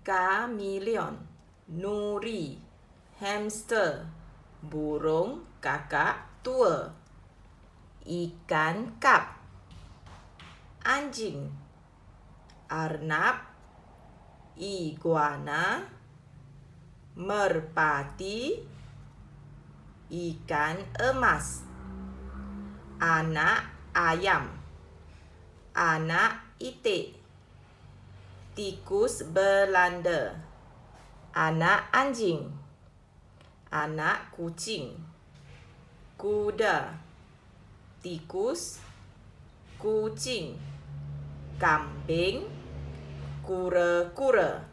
kameleon, nuri, hamster, burung kakak tua, ikan kap, anjing, arnab, iguana, merpati, ikan emas, anak ayam, anak itik, tikus Belanda, anak anjing, anak kucing, kuda, tikus, kucing, kambing, kura-kura.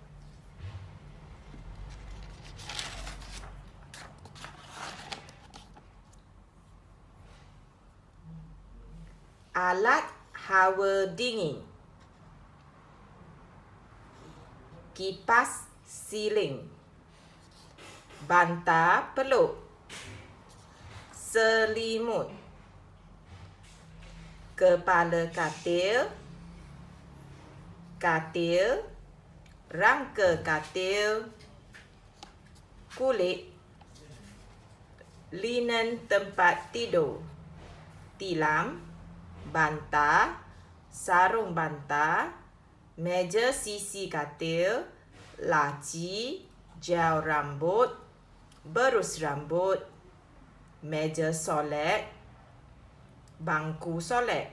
Alat hawa dingin, kipas siling, bantal peluk, selimut, kepala katil, katil, rangka katil, kulit, linen tempat tidur, tilam, bantal, sarung bantal, meja sisi katil, laci, gel rambut, berus rambut, meja solek, bangku solek,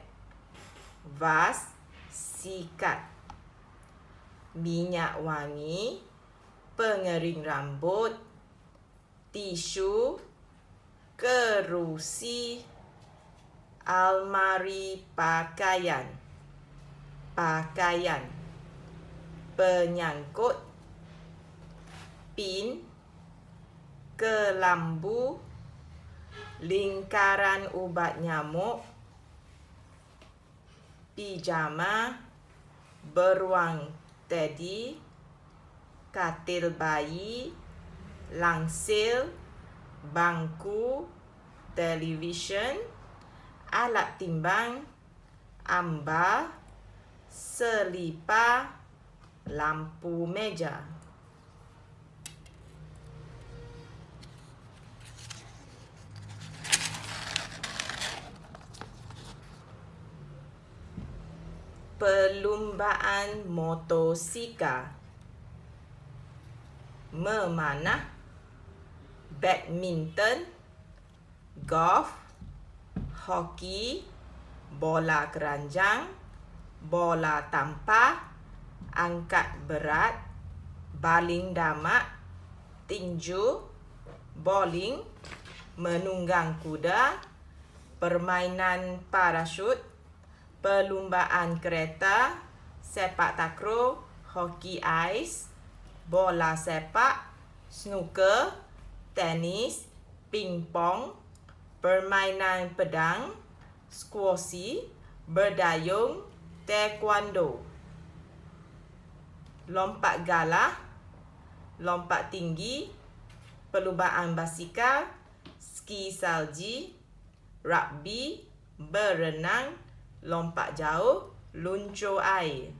vas, sikat, minyak wangi, pengering rambut, tisu, kerusi, almari pakaian, penyangkut, pin, kelambu, lingkaran ubat nyamuk, pijama, beruang teddy, katil bayi, langsil, bangku, televisyen, alat timbang, ambar, selipar, lampu meja. Perlumbaan motosikal, memanah, badminton, golf, hoki, bola keranjang, bola tampar, angkat berat, baling damak, tinju, bowling, menunggang kuda, permainan parasut, perlumbaan kereta, sepak takraw, hoki ais, bola sepak, snooker, tenis, pingpong, permainan pedang, squashi, berdayung, taekwondo, lompat galah, lompat tinggi, perlumbaan basikal, ski salji, rugby, berenang, lompat jauh, luncur air.